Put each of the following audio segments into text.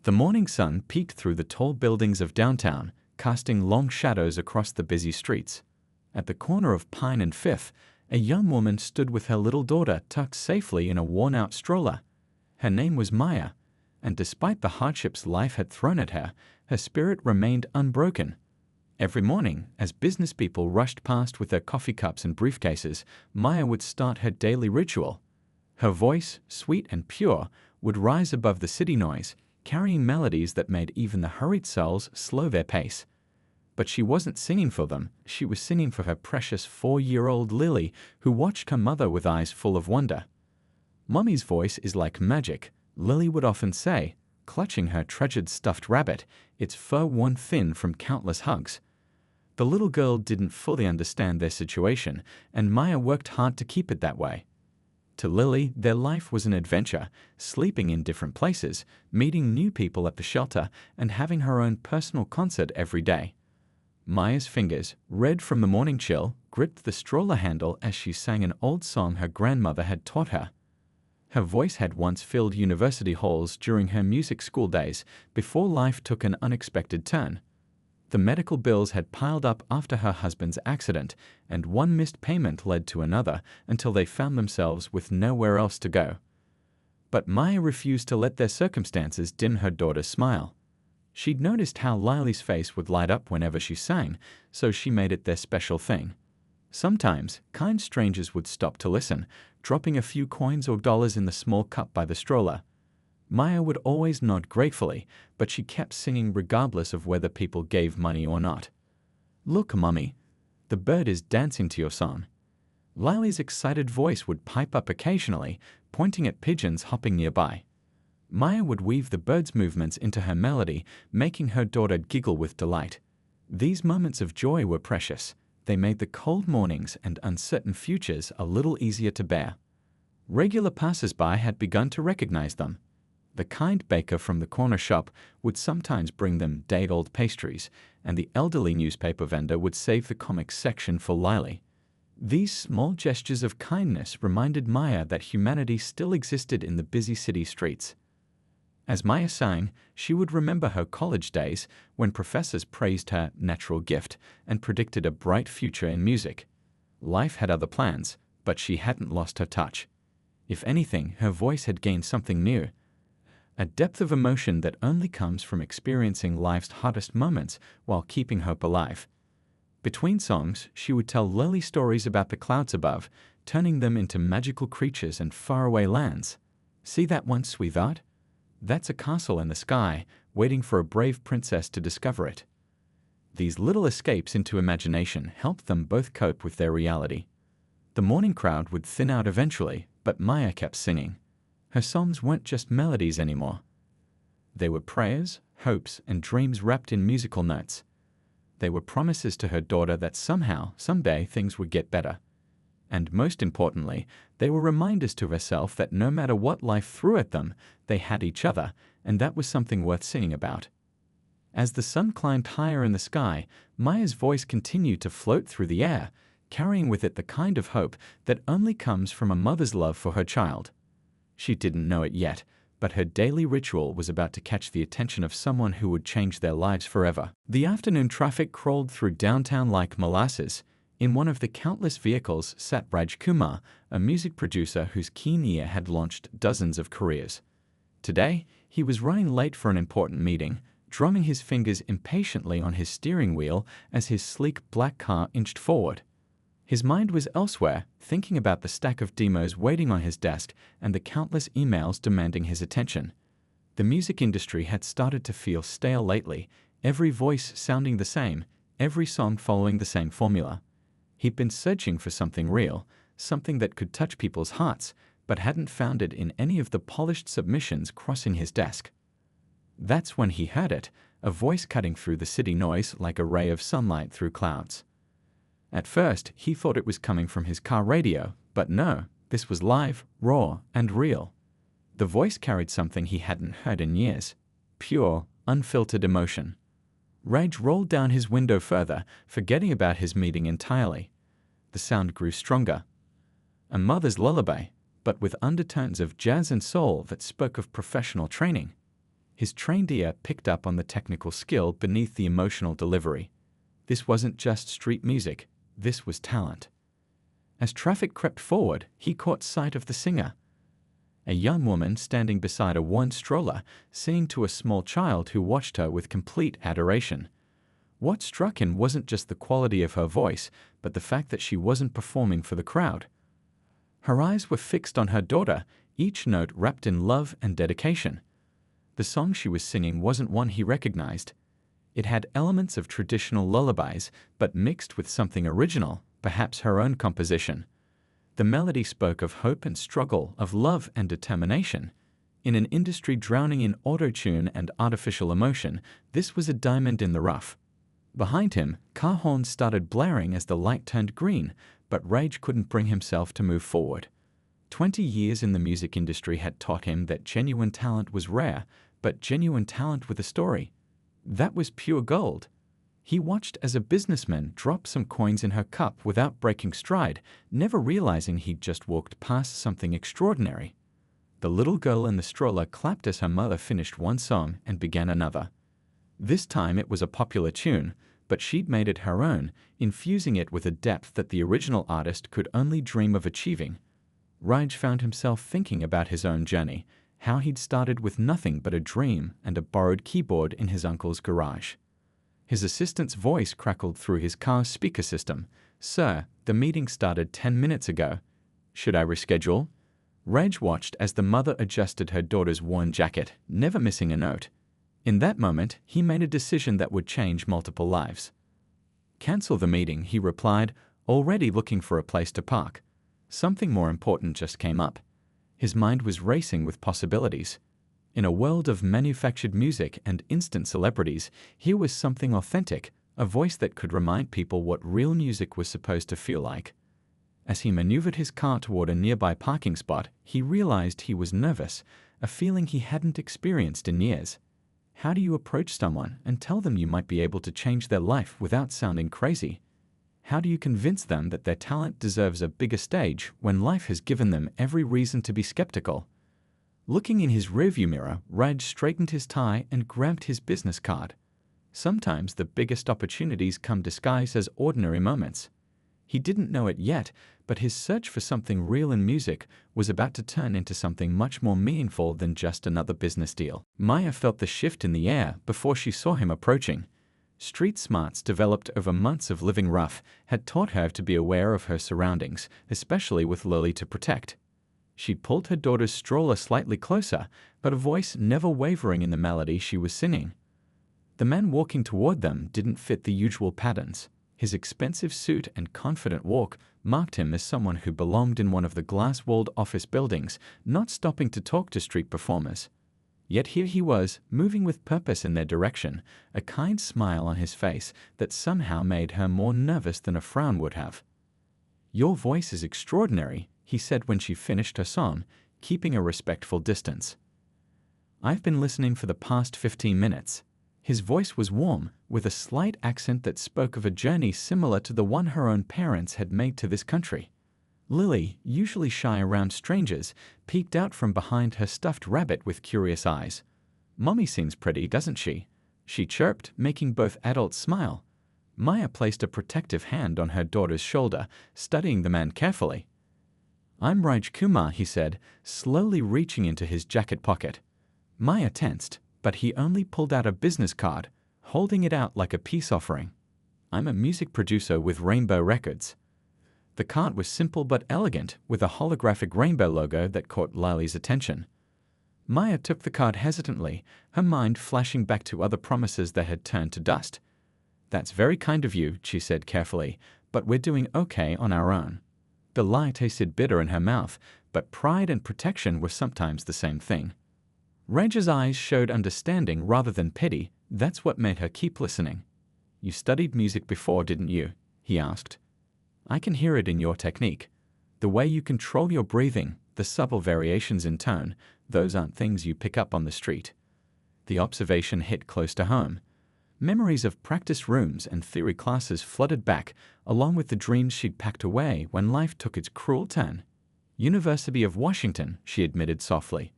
The morning sun peeked through the tall buildings of downtown, casting long shadows across the busy streets. At the corner of Pine and Fifth, a young woman stood with her little daughter tucked safely in a worn-out stroller. Her name was Maya, and despite the hardships life had thrown at her, her spirit remained unbroken. Every morning, as business people rushed past with their coffee cups and briefcases, Maya would start her daily ritual. Her voice, sweet and pure, would rise above the city noise, carrying melodies that made even the hurried souls slow their pace. But she wasn't singing for them, she was singing for her precious 4-year-old Lily, who watched her mother with eyes full of wonder. "Mummy's voice is like magic," Lily would often say, clutching her treasured stuffed rabbit, its fur worn thin from countless hugs. The little girl didn't fully understand their situation, and Maya worked hard to keep it that way. To Lily, their life was an adventure, sleeping in different places, meeting new people at the shelter, and having her own personal concert every day. Maya's fingers, red from the morning chill, gripped the stroller handle as she sang an old song her grandmother had taught her. Her voice had once filled university halls during her music school days, before life took an unexpected turn. The medical bills had piled up after her husband's accident, and one missed payment led to another until they found themselves with nowhere else to go. But Maya refused to let their circumstances dim her daughter's smile. She'd noticed how Lily's face would light up whenever she sang, so she made it their special thing. Sometimes, kind strangers would stop to listen, dropping a few coins or dollars in the small cup by the stroller. Maya would always nod gratefully, but she kept singing regardless of whether people gave money or not. "Look, Mummy, the bird is dancing to your song." Lily's excited voice would pipe up occasionally, pointing at pigeons hopping nearby. Maya would weave the bird's movements into her melody, making her daughter giggle with delight. These moments of joy were precious. They made the cold mornings and uncertain futures a little easier to bear. Regular passers-by had begun to recognize them. The kind baker from the corner shop would sometimes bring them day-old pastries, and the elderly newspaper vendor would save the comics section for Lily. These small gestures of kindness reminded Maya that humanity still existed in the busy city streets. As Maya sang, she would remember her college days when professors praised her natural gift and predicted a bright future in music. Life had other plans, but she hadn't lost her touch. If anything, her voice had gained something new. A depth of emotion that only comes from experiencing life's hardest moments while keeping hope alive. Between songs, she would tell Lily stories about the clouds above, turning them into magical creatures and faraway lands. "See that one, sweetheart? That's a castle in the sky, waiting for a brave princess to discover it." These little escapes into imagination helped them both cope with their reality. The morning crowd would thin out eventually, but Maya kept singing. Her songs weren't just melodies anymore. They were prayers, hopes, and dreams wrapped in musical notes. They were promises to her daughter that somehow, someday, things would get better. And most importantly, they were reminders to herself that no matter what life threw at them, they had each other, and that was something worth singing about. As the sun climbed higher in the sky, Maya's voice continued to float through the air, carrying with it the kind of hope that only comes from a mother's love for her child. She didn't know it yet, but her daily ritual was about to catch the attention of someone who would change their lives forever. The afternoon traffic crawled through downtown like molasses. In one of the countless vehicles sat Raj Kumar, a music producer whose keen ear had launched dozens of careers. Today, he was running late for an important meeting, drumming his fingers impatiently on his steering wheel as his sleek black car inched forward. His mind was elsewhere, thinking about the stack of demos waiting on his desk and the countless emails demanding his attention. The music industry had started to feel stale lately, every voice sounding the same, every song following the same formula. He'd been searching for something real, something that could touch people's hearts, but hadn't found it in any of the polished submissions crossing his desk. That's when he heard it, a voice cutting through the city noise like a ray of sunlight through clouds. At first, he thought it was coming from his car radio, but no, this was live, raw, and real. The voice carried something he hadn't heard in years. Pure, unfiltered emotion. Raj rolled down his window further, forgetting about his meeting entirely. The sound grew stronger. A mother's lullaby, but with undertones of jazz and soul that spoke of professional training. His trained ear picked up on the technical skill beneath the emotional delivery. This wasn't just street music, this was talent. As traffic crept forward, he caught sight of the singer. A young woman standing beside a worn stroller, singing to a small child who watched her with complete adoration. What struck him wasn't just the quality of her voice, but the fact that she wasn't performing for the crowd. Her eyes were fixed on her daughter, each note wrapped in love and dedication. The song she was singing wasn't one he recognized. It had elements of traditional lullabies, but mixed with something original, perhaps her own composition. The melody spoke of hope and struggle, of love and determination. In an industry drowning in auto-tune and artificial emotion, this was a diamond in the rough. Behind him, car horns started blaring as the light turned green, but Rage couldn't bring himself to move forward. 20 years in the music industry had taught him that genuine talent was rare, but genuine talent with a story, that was pure gold. He watched as a businessman drop some coins in her cup without breaking stride, never realizing he'd just walked past something extraordinary. The little girl in the stroller clapped as her mother finished one song and began another. This time it was a popular tune, but she'd made it her own, infusing it with a depth that the original artist could only dream of achieving. Raj found himself thinking about his own journey, how he'd started with nothing but a dream and a borrowed keyboard in his uncle's garage. His assistant's voice crackled through his car's speaker system. "Sir, the meeting started 10 minutes ago. Should I reschedule?" Raj watched as the mother adjusted her daughter's worn jacket, never missing a note. In that moment, he made a decision that would change multiple lives. "Cancel the meeting," he replied, already looking for a place to park. Something more important just came up. His mind was racing with possibilities. In a world of manufactured music and instant celebrities, here was something authentic, a voice that could remind people what real music was supposed to feel like. As he maneuvered his car toward a nearby parking spot, he realized he was nervous, a feeling he hadn't experienced in years. How do you approach someone and tell them you might be able to change their life without sounding crazy? How do you convince them that their talent deserves a bigger stage when life has given them every reason to be skeptical? Looking in his rearview mirror, Raj straightened his tie and grabbed his business card. Sometimes the biggest opportunities come disguised as ordinary moments. He didn't know it yet, but his search for something real in music was about to turn into something much more meaningful than just another business deal. Maya felt the shift in the air before she saw him approaching. Street smarts developed over months of living rough had taught her to be aware of her surroundings, especially with Lily to protect. She pulled her daughter's stroller slightly closer, but a voice never wavering in the melody she was singing. The man walking toward them didn't fit the usual patterns. His expensive suit and confident walk marked him as someone who belonged in one of the glass-walled office buildings, not stopping to talk to street performers. Yet here he was, moving with purpose in their direction, a kind smile on his face that somehow made her more nervous than a frown would have. "Your voice is extraordinary," he said when she finished her song, keeping a respectful distance. "I've been listening for the past 15 minutes. His voice was warm, with a slight accent that spoke of a journey similar to the one her own parents had made to this country. Lily, usually shy around strangers, peeked out from behind her stuffed rabbit with curious eyes. "Mommy seems pretty, doesn't she?" she chirped, making both adults smile. Maya placed a protective hand on her daughter's shoulder, studying the man carefully. "I'm Raj Kumar," he said, slowly reaching into his jacket pocket. Maya tensed, but he only pulled out a business card, holding it out like a peace offering. "I'm a music producer with Rainbow Records." The card was simple but elegant, with a holographic rainbow logo that caught Lily's attention. Maya took the card hesitantly, her mind flashing back to other promises that had turned to dust. "That's very kind of you," she said carefully, "but we're doing okay on our own." The lie tasted bitter in her mouth, but pride and protection were sometimes the same thing. Raj's eyes showed understanding rather than pity. That's what made her keep listening. "You studied music before, didn't you?" he asked. "I can hear it in your technique. The way you control your breathing, the subtle variations in tone, those aren't things you pick up on the street." The observation hit close to home. Memories of practice rooms and theory classes flooded back, along with the dreams she'd packed away when life took its cruel turn. "University of Washington," she admitted softly.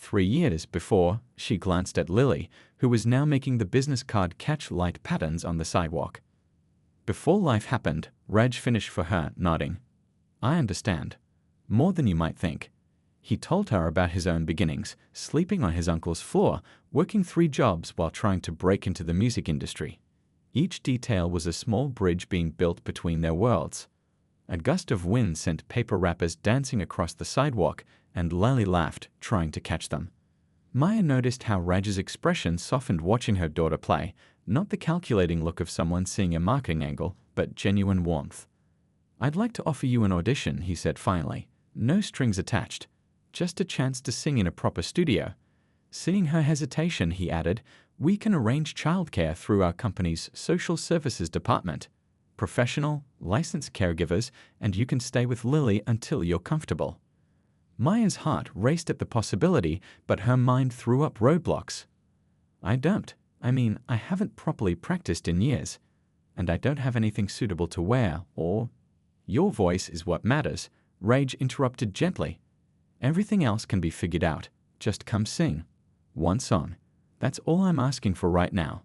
3 years before, she glanced at Lily, who was now making the business card catch light patterns on the sidewalk. Before life happened, Raj finished for her, nodding. I understand. More than you might think. He told her about his own beginnings, sleeping on his uncle's floor, working 3 jobs while trying to break into the music industry. Each detail was a small bridge being built between their worlds. A gust of wind sent paper wrappers dancing across the sidewalk, and Lily laughed, trying to catch them. Maya noticed how Raj's expression softened watching her daughter play, not the calculating look of someone seeing a marketing angle, but genuine warmth. I'd like to offer you an audition, he said finally. No strings attached. Just a chance to sing in a proper studio. Seeing her hesitation, he added, we can arrange childcare through our company's social services department. Professional, licensed caregivers, and you can stay with Lily until you're comfortable. Maya's heart raced at the possibility, but her mind threw up roadblocks. I haven't properly practiced in years, and I don't have anything suitable to wear, or... Your voice is what matters, Raj interrupted gently. Everything else can be figured out. Just come sing. One song. That's all I'm asking for right now.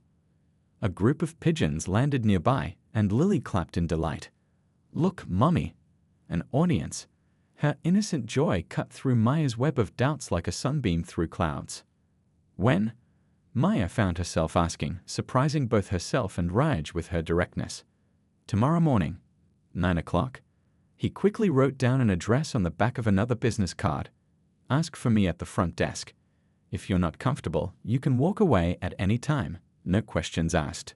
A group of pigeons landed nearby, and Lily clapped in delight. Look, Mommy. An audience. Her innocent joy cut through Maya's web of doubts like a sunbeam through clouds. When? Maya found herself asking, surprising both herself and Raj with her directness. Tomorrow morning. 9 o'clock. He quickly wrote down an address on the back of another business card. Ask for me at the front desk. If you're not comfortable, you can walk away at any time. No questions asked.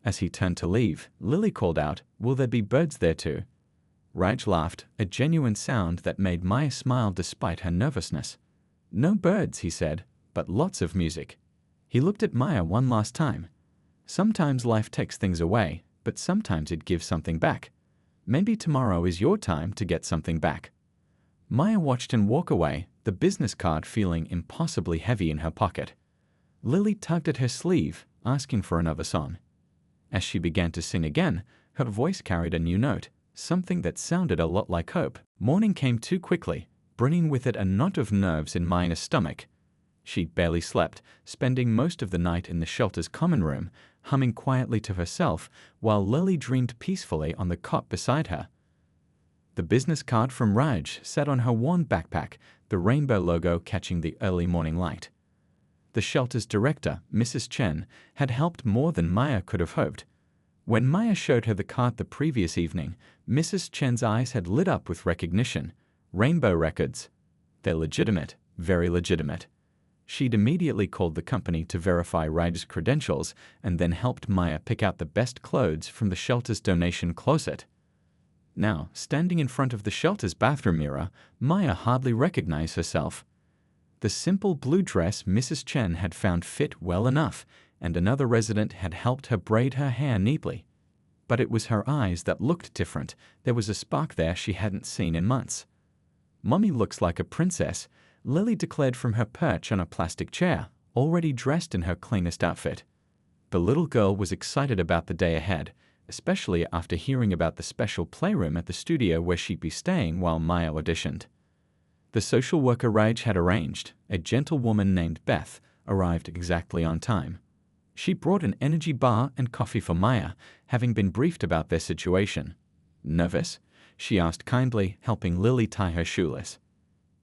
As he turned to leave, Lily called out, will there be birds there too? Raj laughed, a genuine sound that made Maya smile despite her nervousness. No birds, he said, but lots of music. He looked at Maya one last time. Sometimes life takes things away, but sometimes it gives something back. Maybe tomorrow is your time to get something back. Maya watched him walk away, the business card feeling impossibly heavy in her pocket. Lily tugged at her sleeve, asking for another song. As she began to sing again, her voice carried a new note, something that sounded a lot like hope. Morning came too quickly, bringing with it a knot of nerves in Maya's stomach. She barely slept, spending most of the night in the shelter's common room, humming quietly to herself, while Lily dreamed peacefully on the cot beside her. The business card from Raj sat on her worn backpack, the rainbow logo catching the early morning light. The shelter's director, Mrs. Chen, had helped more than Maya could have hoped. When Maya showed her the card the previous evening, Mrs. Chen's eyes had lit up with recognition. Rainbow Records. They're legitimate, very legitimate. She'd immediately called the company to verify Raj's credentials and then helped Maya pick out the best clothes from the shelter's donation closet. Now, standing in front of the shelter's bathroom mirror, Maya hardly recognized herself. The simple blue dress Mrs. Chen had found fit well enough, and another resident had helped her braid her hair neatly. But it was her eyes that looked different. There was a spark there she hadn't seen in months. Mommy looks like a princess, Lily declared from her perch on a plastic chair, already dressed in her cleanest outfit. The little girl was excited about the day ahead, especially after hearing about the special playroom at the studio where she'd be staying while Maya auditioned. The social worker Raj had arranged, a gentle woman named Beth, arrived exactly on time. She brought an energy bar and coffee for Maya, having been briefed about their situation. Nervous? She asked kindly, helping Lily tie her shoelace.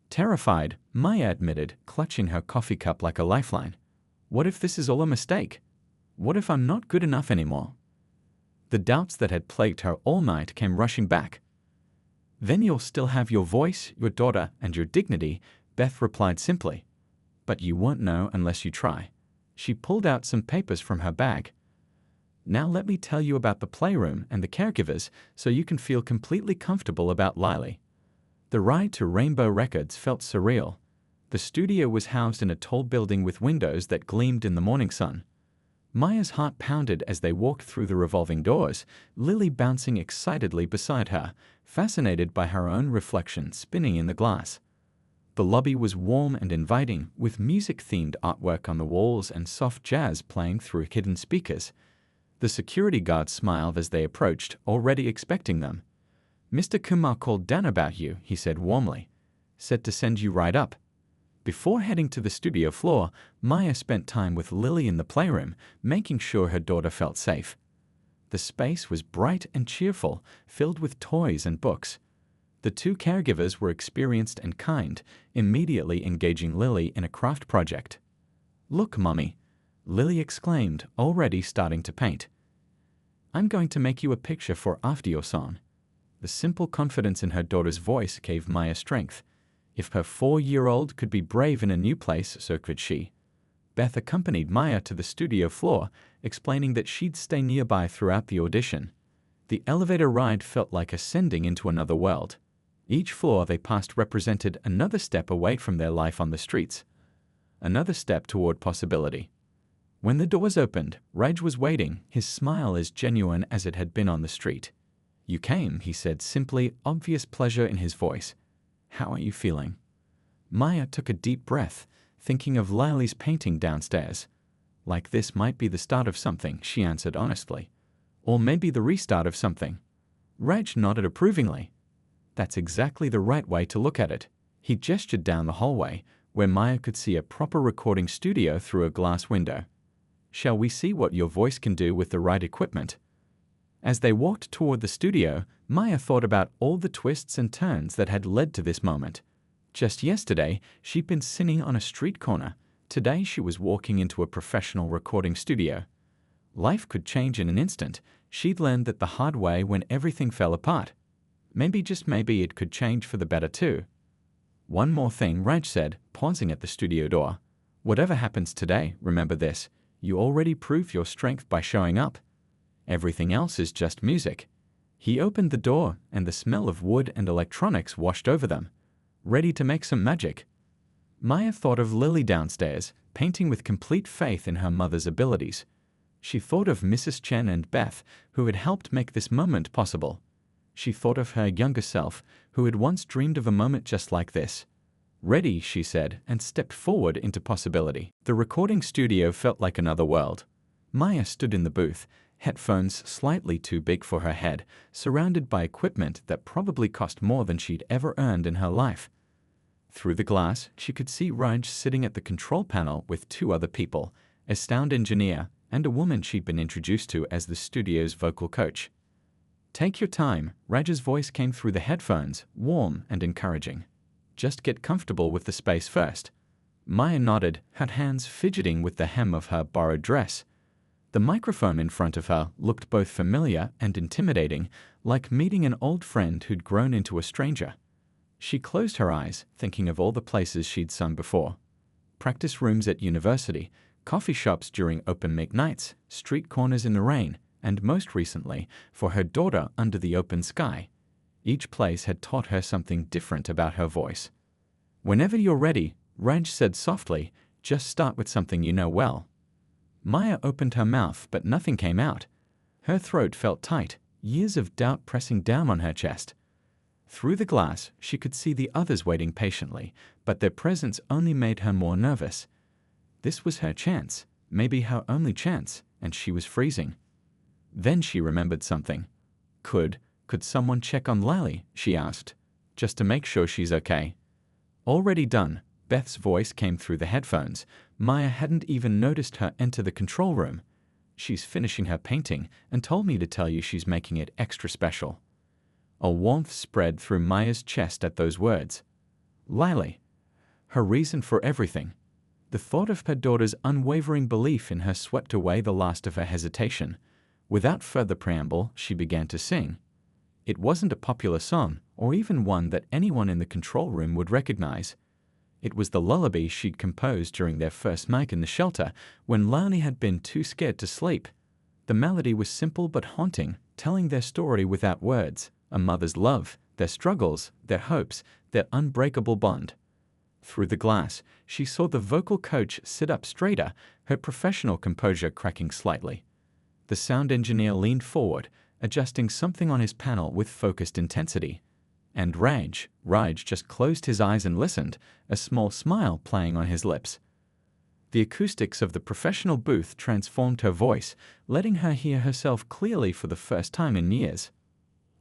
Terrified, Maya admitted, clutching her coffee cup like a lifeline. What if this is all a mistake? What if I'm not good enough anymore? The doubts that had plagued her all night came rushing back. Then you'll still have your voice, your daughter, and your dignity, Beth replied simply. But you won't know unless you try. She pulled out some papers from her bag. Now let me tell you about the playroom and the caregivers so you can feel completely comfortable about Lily. The ride to Rainbow Records felt surreal. The studio was housed in a tall building with windows that gleamed in the morning sun. Maya's heart pounded as they walked through the revolving doors, Lily bouncing excitedly beside her, fascinated by her own reflection spinning in the glass. The lobby was warm and inviting, with music-themed artwork on the walls and soft jazz playing through hidden speakers. The security guards smiled as they approached, already expecting them. Mr. Kumar called Dan about you, he said warmly. Said to send you right up. Before heading to the studio floor, Maya spent time with Lily in the playroom, making sure her daughter felt safe. The space was bright and cheerful, filled with toys and books. The two caregivers were experienced and kind, immediately engaging Lily in a craft project. "Look, Mummy," Lily exclaimed, already starting to paint. "I'm going to make you a picture for after your song." The simple confidence in her daughter's voice gave Maya strength. If her 4-year-old could be brave in a new place, so could she. Beth accompanied Maya to the studio floor, explaining that she'd stay nearby throughout the audition. The elevator ride felt like ascending into another world. Each floor they passed represented another step away from their life on the streets, another step toward possibility. When the doors opened, Raj was waiting, his smile as genuine as it had been on the street. "You came," he said simply, obvious pleasure in his voice. "How are you feeling?" Maya took a deep breath, thinking of Lily's painting downstairs. "Like this might be the start of something," she answered honestly. "Or maybe the restart of something." Raj nodded approvingly. "That's exactly the right way to look at it." He gestured down the hallway, where Maya could see a proper recording studio through a glass window. "Shall we see what your voice can do with the right equipment?" As they walked toward the studio, Maya thought about all the twists and turns that had led to this moment. Just yesterday, she'd been sitting on a street corner. Today, she was walking into a professional recording studio. Life could change in an instant. She'd learned that the hard way when everything fell apart. Maybe, just maybe, it could change for the better too. "One more thing," Raj said, pausing at the studio door. "Whatever happens today, remember this. You already proved your strength by showing up. Everything else is just music." He opened the door, and the smell of wood and electronics washed over them. Ready to make some magic. Maya thought of Lily downstairs, painting with complete faith in her mother's abilities. She thought of Mrs. Chen and Beth, who had helped make this moment possible. She thought of her younger self, who had once dreamed of a moment just like this. "Ready," she said, and stepped forward into possibility. The recording studio felt like another world. Maya stood in the booth, headphones slightly too big for her head, surrounded by equipment that probably cost more than she'd ever earned in her life. Through the glass, she could see Raj sitting at the control panel with 2 other people, a sound engineer and a woman she'd been introduced to as the studio's vocal coach. "Take your time," Raj's voice came through the headphones, warm and encouraging. "Just get comfortable with the space first." Maya nodded, her hands fidgeting with the hem of her borrowed dress. The microphone in front of her looked both familiar and intimidating, like meeting an old friend who'd grown into a stranger. She closed her eyes, thinking of all the places she'd sung before. Practice rooms at university, coffee shops during open mic nights, street corners in the rain, and most recently, for her daughter under the open sky. Each place had taught her something different about her voice. "Whenever you're ready," Raj said softly, "just start with something you know well." Maya opened her mouth, but nothing came out. Her throat felt tight, years of doubt pressing down on her chest. Through the glass, she could see the others waiting patiently, but their presence only made her more nervous. This was her chance, maybe her only chance, and she was freezing. Then she remembered something. Could someone check on Lily?" she asked, "just to make sure she's okay." "Already done," Beth's voice came through the headphones. Maya hadn't even noticed her enter the control room. "She's finishing her painting and told me to tell you she's making it extra special." A warmth spread through Maya's chest at those words. Lily. Her reason for everything. The thought of her daughter's unwavering belief in her swept away the last of her hesitation. Without further preamble, she began to sing. It wasn't a popular song, or even one that anyone in the control room would recognize. It was the lullaby she'd composed during their first night in the shelter, when Lily had been too scared to sleep. The melody was simple but haunting, telling their story without words, a mother's love, their struggles, their hopes, their unbreakable bond. Through the glass, she saw the vocal coach sit up straighter, her professional composure cracking slightly. The sound engineer leaned forward, adjusting something on his panel with focused intensity. And Raj just closed his eyes and listened, a small smile playing on his lips. The acoustics of the professional booth transformed her voice, letting her hear herself clearly for the first time in years.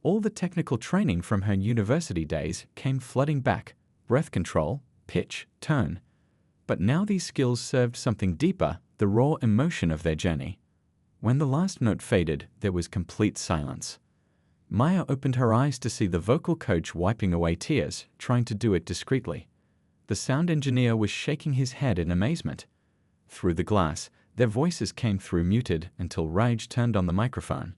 All the technical training from her university days came flooding back: breath control, pitch, tone. But now these skills served something deeper, the raw emotion of their journey. When the last note faded, there was complete silence. Maya opened her eyes to see the vocal coach wiping away tears, trying to do it discreetly. The sound engineer was shaking his head in amazement. Through the glass, their voices came through muted until Raj turned on the microphone.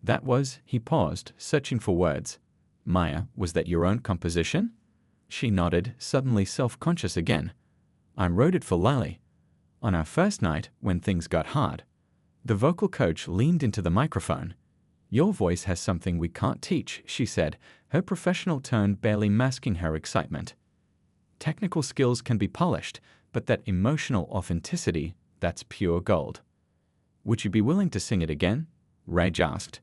That was, he paused, searching for words. Maya, was that your own composition? She nodded, suddenly self-conscious again. I wrote it for Lily. On our first night, when things got hard. The vocal coach leaned into the microphone. Your voice has something we can't teach, she said, her professional tone barely masking her excitement. Technical skills can be polished, but that emotional authenticity, that's pure gold. Would you be willing to sing it again? Raj asked.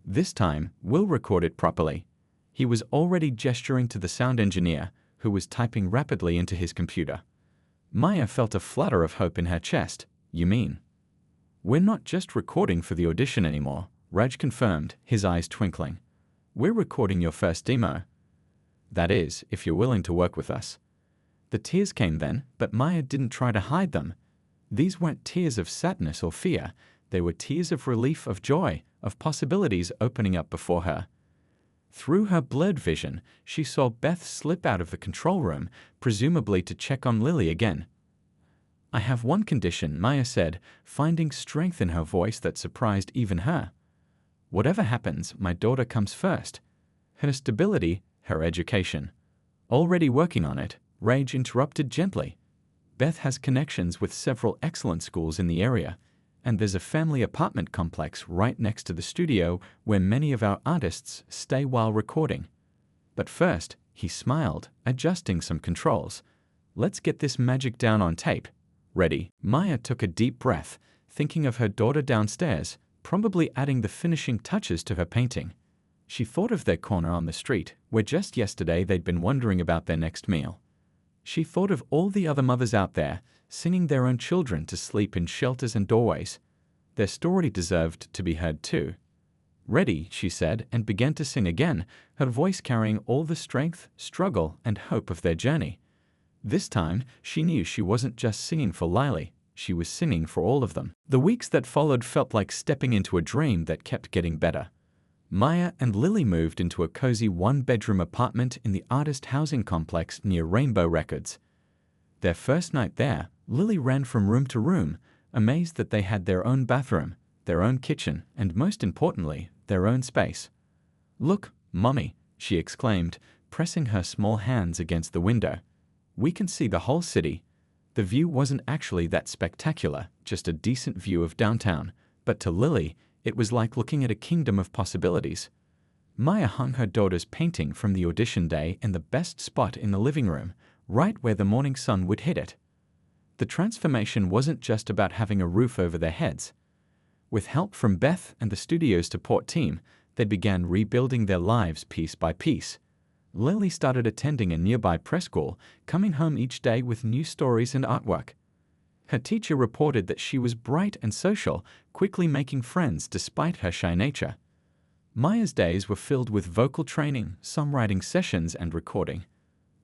This time, we'll record it properly. He was already gesturing to the sound engineer, who was typing rapidly into his computer. Maya felt a flutter of hope in her chest. You mean? We're not just recording for the audition anymore, Raj confirmed, his eyes twinkling. We're recording your first demo. That is, if you're willing to work with us. The tears came then, but Maya didn't try to hide them. These weren't tears of sadness or fear. They were tears of relief, of joy, of possibilities opening up before her. Through her blurred vision, she saw Beth slip out of the control room, presumably to check on Lily again. I have one condition, Maya said, finding strength in her voice that surprised even her. Whatever happens, my daughter comes first. Her stability, her education. Already working on it, Raj interrupted gently. Beth has connections with several excellent schools in the area, and there's a family apartment complex right next to the studio where many of our artists stay while recording. But first, he smiled, adjusting some controls. Let's get this magic down on tape. Ready? Maya took a deep breath, thinking of her daughter downstairs, probably adding the finishing touches to her painting. She thought of their corner on the street, where just yesterday they'd been wondering about their next meal. She thought of all the other mothers out there, singing their own children to sleep in shelters and doorways. Their story deserved to be heard too. Ready, she said, and began to sing again, her voice carrying all the strength, struggle, and hope of their journey. This time, she knew she wasn't just singing for Lily, she was singing for all of them. The weeks that followed felt like stepping into a dream that kept getting better. Maya and Lily moved into a cozy one-bedroom apartment in the artist housing complex near Rainbow Records. Their first night there, Lily ran from room to room, amazed that they had their own bathroom, their own kitchen, and most importantly, their own space. Look, Mommy, she exclaimed, pressing her small hands against the window. We can see the whole city. The view wasn't actually that spectacular, just a decent view of downtown, but to Lily, it was like looking at a kingdom of possibilities. Maya hung her daughter's painting from the audition day in the best spot in the living room, right where the morning sun would hit it. The transformation wasn't just about having a roof over their heads. With help from Beth and the studio's support team, they began rebuilding their lives piece by piece. Lily started attending a nearby press school, coming home each day with new stories and artwork. Her teacher reported that she was bright and social, quickly making friends despite her shy nature. Maya's days were filled with vocal training, songwriting sessions, and recording.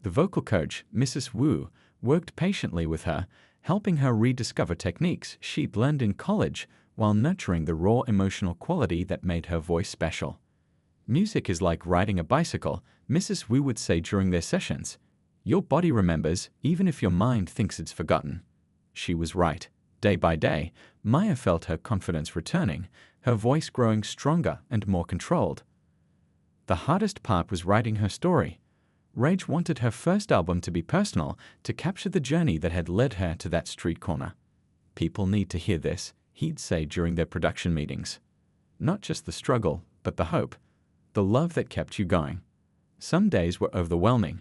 The vocal coach, Mrs. Wu, worked patiently with her, helping her rediscover techniques she'd learned in college while nurturing the raw emotional quality that made her voice special. Music is like riding a bicycle, Mrs. Wu would say during their sessions. Your body remembers, even if your mind thinks it's forgotten. She was right. Day by day, Maya felt her confidence returning, her voice growing stronger and more controlled. The hardest part was writing her story. Raj wanted her first album to be personal, to capture the journey that had led her to that street corner. People need to hear this, he'd say during their production meetings. Not just the struggle, but the hope. The love that kept you going. Some days were overwhelming.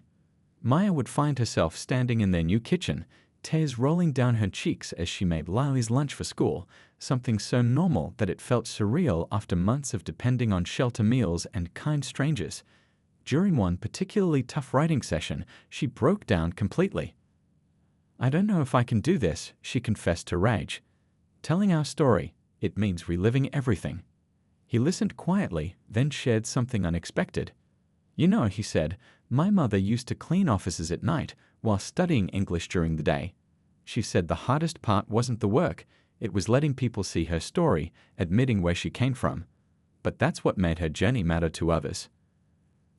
Maya would find herself standing in their new kitchen, tears rolling down her cheeks as she made Lily's lunch for school, something so normal that it felt surreal after months of depending on shelter meals and kind strangers. During one particularly tough writing session, she broke down completely. I don't know if I can do this, she confessed to Raj. Telling our story, it means reliving everything. He listened quietly, then shared something unexpected. You know, he said, my mother used to clean offices at night, while studying English during the day. She said the hardest part wasn't the work, it was letting people see her story, admitting where she came from. But that's what made her journey matter to others.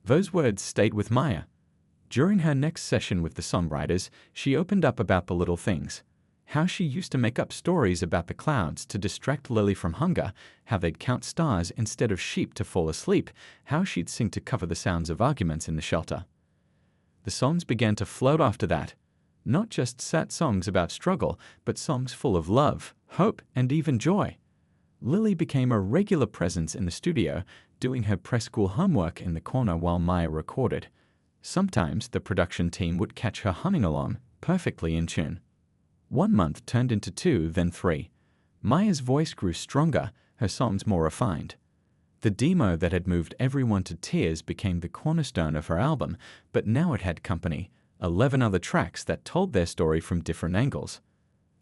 Those words stayed with Maya. During her next session with the songwriters, she opened up about the little things. How she used to make up stories about the clouds to distract Lily from hunger, how they'd count stars instead of sheep to fall asleep, how she'd sing to cover the sounds of arguments in the shelter. The songs began to float after that. Not just sad songs about struggle, but songs full of love, hope, and even joy. Lily became a regular presence in the studio, doing her preschool homework in the corner while Maya recorded. Sometimes the production team would catch her humming along, perfectly in tune. 1 month turned into 2, then 3. Maya's voice grew stronger, her songs more refined. The demo that had moved everyone to tears became the cornerstone of her album, but now it had company, 11 other tracks that told their story from different angles.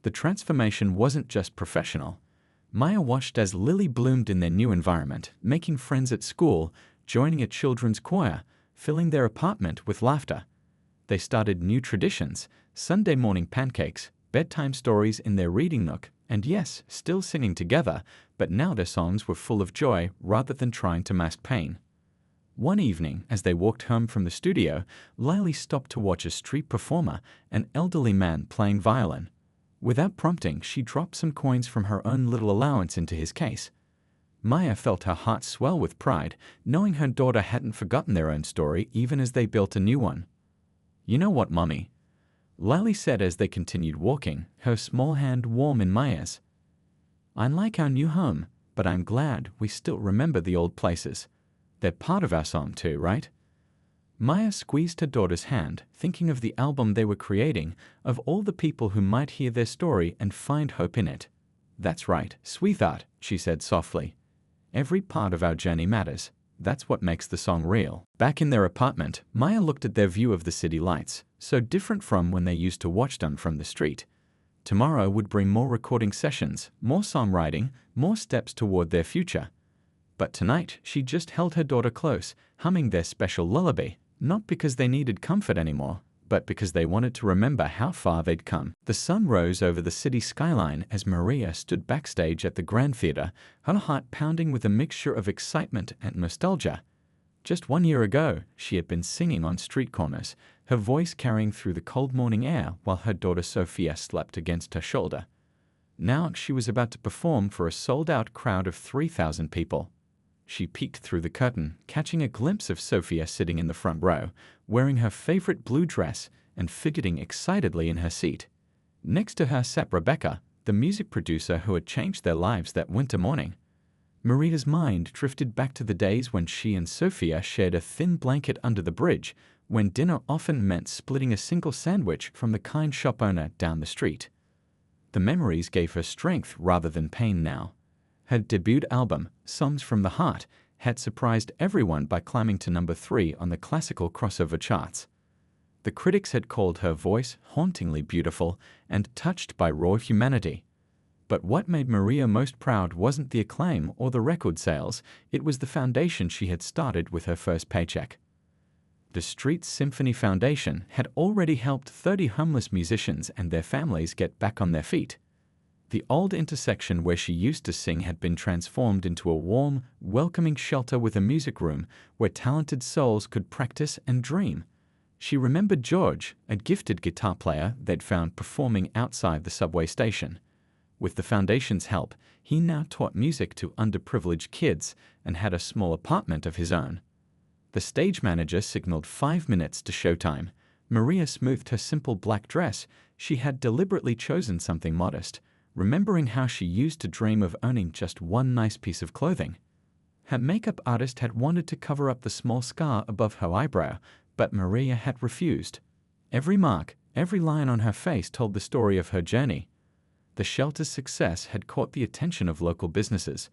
The transformation wasn't just professional. Maya watched as Lily bloomed in their new environment, making friends at school, joining a children's choir, filling their apartment with laughter. They started new traditions, Sunday morning pancakes, bedtime stories in their reading nook, and yes, still singing together, but now their songs were full of joy rather than trying to mask pain. One evening, as they walked home from the studio, Lily stopped to watch a street performer, an elderly man playing violin. Without prompting, she dropped some coins from her own little allowance into his case. Maya felt her heart swell with pride, knowing her daughter hadn't forgotten their own story even as they built a new one. "You know what, Mummy?" Lily said as they continued walking, her small hand warm in Maya's. "I like our new home, but I'm glad we still remember the old places. They're part of our song too, right?" Maya squeezed her daughter's hand, thinking of the album they were creating, of all the people who might hear their story and find hope in it. "That's right, sweetheart," she said softly. "Every part of our journey matters. That's what makes the song real." Back in their apartment, Maya looked at their view of the city lights, so different from when they used to watch them from the street. Tomorrow would bring more recording sessions, more songwriting, more steps toward their future. But tonight, she just held her daughter close, humming their special lullaby, not because they needed comfort anymore, but because they wanted to remember how far they'd come. The sun rose over the city skyline as Maria stood backstage at the Grand Theater, her heart pounding with a mixture of excitement and nostalgia. Just 1 year ago, she had been singing on street corners, her voice carrying through the cold morning air while her daughter Sophia slept against her shoulder. Now she was about to perform for a sold-out crowd of 3,000 people. She peeked through the curtain, catching a glimpse of Sophia sitting in the front row, wearing her favorite blue dress and fidgeting excitedly in her seat. Next to her sat Rebecca, the music producer who had changed their lives that winter morning. Maria's mind drifted back to the days when she and Sophia shared a thin blanket under the bridge, when dinner often meant splitting a single sandwich from the kind shop owner down the street. The memories gave her strength rather than pain now. Her debut album, Songs from the Heart, had surprised everyone by climbing to number 3 on the classical crossover charts. The critics had called her voice hauntingly beautiful and touched by raw humanity. But what made Maria most proud wasn't the acclaim or the record sales, it was the foundation she had started with her first paycheck. The Street Symphony Foundation had already helped 30 homeless musicians and their families get back on their feet. The old intersection where she used to sing had been transformed into a warm, welcoming shelter with a music room where talented souls could practice and dream. She remembered George, a gifted guitar player they'd found performing outside the subway station. With the foundation's help, he now taught music to underprivileged kids and had a small apartment of his own. The stage manager signaled 5 minutes to showtime. Maria smoothed her simple black dress. She had deliberately chosen something modest, remembering how she used to dream of owning just one nice piece of clothing. Her makeup artist had wanted to cover up the small scar above her eyebrow, but Maria had refused. Every mark, every line on her face told the story of her journey. The shelter's success had caught the attention of local businesses.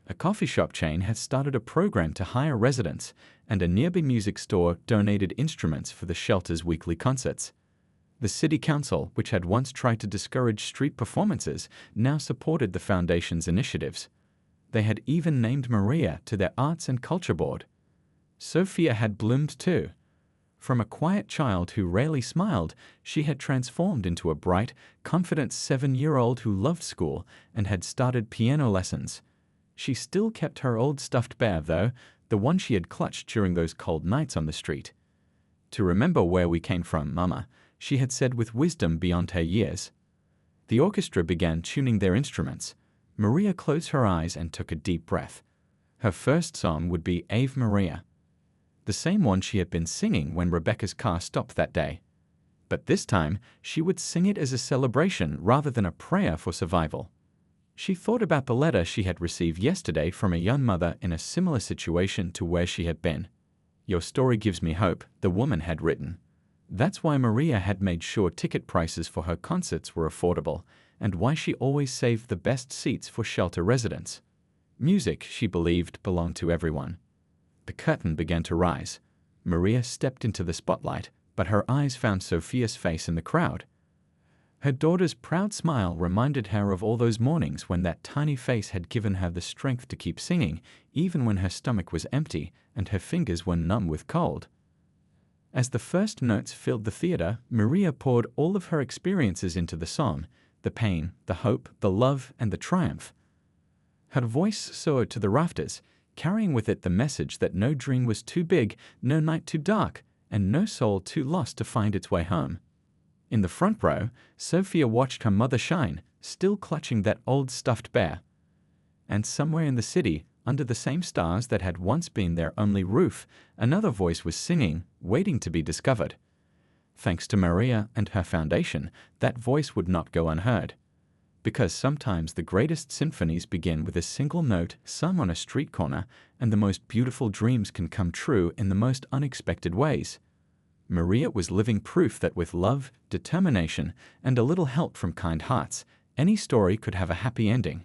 A coffee shop chain had started a program to hire residents, and a nearby music store donated instruments for the shelter's weekly concerts. The city council, which had once tried to discourage street performances, now supported the foundation's initiatives. They had even named Maria to their Arts and Culture Board. Sophia had bloomed too. From a quiet child who rarely smiled, she had transformed into a bright, confident 7-year-old who loved school and had started piano lessons. She still kept her old stuffed bear, though, the one she had clutched during those cold nights on the street. "To remember where we came from, Mama," she had said with wisdom beyond her years. The orchestra began tuning their instruments. Maria closed her eyes and took a deep breath. Her first song would be Ave Maria, the same one she had been singing when Rebecca's car stopped that day. But this time, she would sing it as a celebration rather than a prayer for survival. She thought about the letter she had received yesterday from a young mother in a similar situation to where she had been. "Your story gives me hope," the woman had written. That's why Maria had made sure ticket prices for her concerts were affordable, and why she always saved the best seats for shelter residents. Music, she believed, belonged to everyone. The curtain began to rise. Maria stepped into the spotlight, but her eyes found Sophia's face in the crowd. Her daughter's proud smile reminded her of all those mornings when that tiny face had given her the strength to keep singing, even when her stomach was empty and her fingers were numb with cold. As the first notes filled the theater, Maria poured all of her experiences into the song, the pain, the hope, the love, and the triumph. Her voice soared to the rafters, carrying with it the message that no dream was too big, no night too dark, and no soul too lost to find its way home. In the front row, Sophia watched her mother shine, still clutching that old stuffed bear. And somewhere in the city, under the same stars that had once been their only roof, another voice was singing, waiting to be discovered. Thanks to Maria and her foundation, that voice would not go unheard. Because sometimes the greatest symphonies begin with a single note sung on a street corner, and the most beautiful dreams can come true in the most unexpected ways. Maria was living proof that with love, determination, and a little help from kind hearts, any story could have a happy ending.